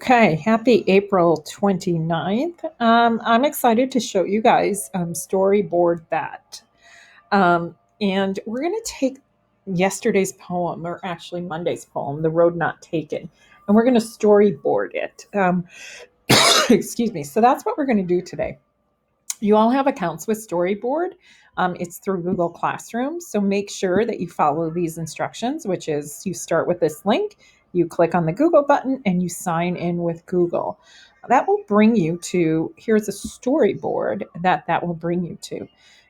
Okay, happy April 29th. I'm excited to show you guys storyboard that. And we're going to take yesterday's poem, or actually Monday's poem, The Road Not Taken, and we're going to storyboard it. Excuse me. So that's what we're going to do today. You all have accounts with Storyboard. It's through Google Classroom. So make sure that you follow these instructions, which is you start with this link, you click on the Google button, and you sign in with Google. That will bring you to, here's a storyboard that will bring you to.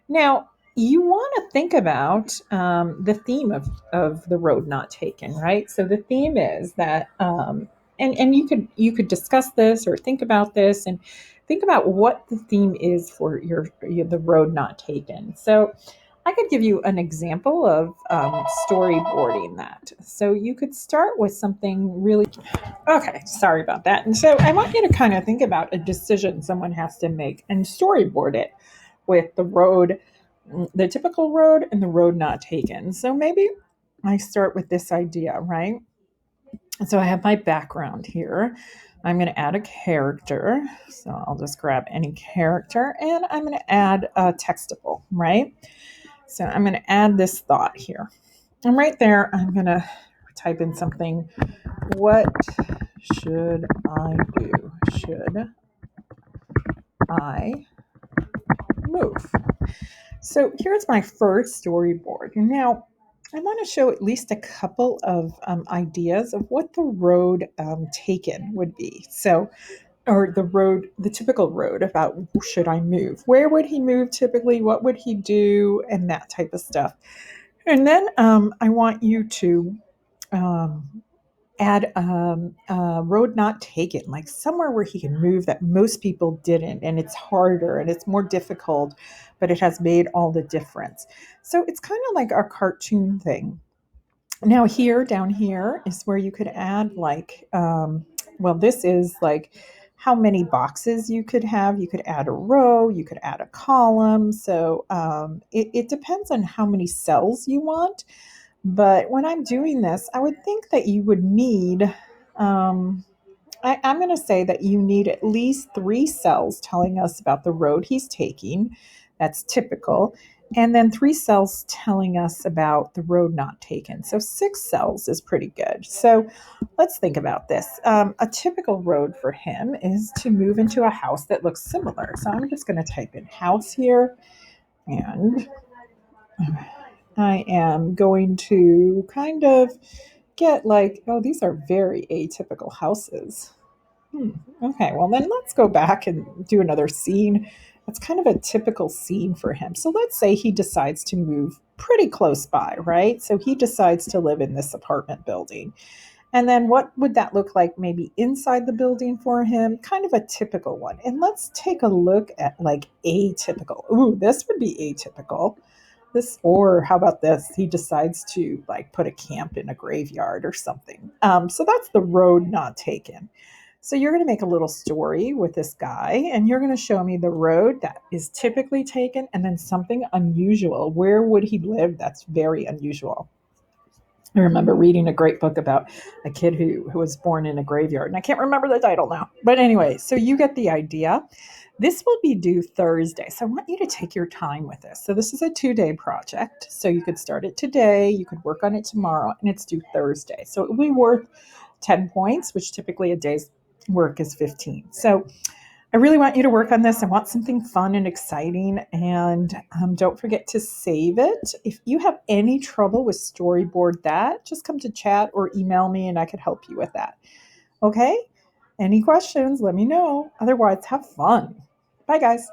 Now, you want to think about the theme of The Road Not Taken, right? So the theme is that, and you could discuss this or think about this and think about what the theme is for the road not taken. So I could give you an example of storyboarding that. So you could start with something really, okay, sorry about that. And so I want you to kind of think about a decision someone has to make and storyboard it with the road, the typical road and the road not taken. So maybe I start with this idea, right? So I have my background here. I'm going to add a character. So I'll just grab any character and I'm going to add a textable, right? So I'm going to add this thought here. And right there, I'm going to type in something. What should I do? Should I move? So here's my first storyboard. Now, I want to show at least a couple of ideas of what the road taken would be. So, or the road, the typical road about should I move? Where would he move typically? What would he do? And that type of stuff. And then I want you to um, add a road not taken, like somewhere where he can move that most people didn't, and it's harder and it's more difficult, but it has made all the difference. So it's kind of like our cartoon thing. Now here, down here is where you could add like, well, this is like how many boxes you could have. You could add a row, you could add a column. So it depends on how many cells you want. But when I'm doing this, I would think that you would need, I'm going to say that you need at least 3 cells telling us about the road he's taking. That's typical. And then 3 cells telling us about the road not taken. So 6 cells is pretty good. So let's think about this. A typical road for him is to move into a house that looks similar. So I'm just going to type in house here, and I am going to kind of get like, oh, these are very atypical houses. Okay, well, then let's go back and do another scene. That's kind of a typical scene for him. So let's say he decides to move pretty close by, right? So he decides to live in this apartment building. And then what would that look like maybe inside the building for him? Kind of a typical one. And let's take a look at like atypical. Ooh, this would be atypical. This, or how about this? He decides to like put a camp in a graveyard or something. So that's the road not taken. So you're going to make a little story with this guy, and you're going to show me the road that is typically taken, and then something unusual. Where would he live? That's very unusual. I remember reading a great book about a kid who was born in a graveyard, and I can't remember the title now. But anyway, so you get the idea. This will be due Thursday, so I want you to take your time with this. So this is a 2-day project, so you could start it today, you could work on it tomorrow, and it's due Thursday. So it will be worth 10 points, which typically a day's work is 15. So I really want you to work on this. I want something fun and exciting. And don't forget to save it. If you have any trouble with storyboard that, just come to chat or email me and I could help you with that. Okay? Any questions, let me know. Otherwise, have fun. Bye, guys.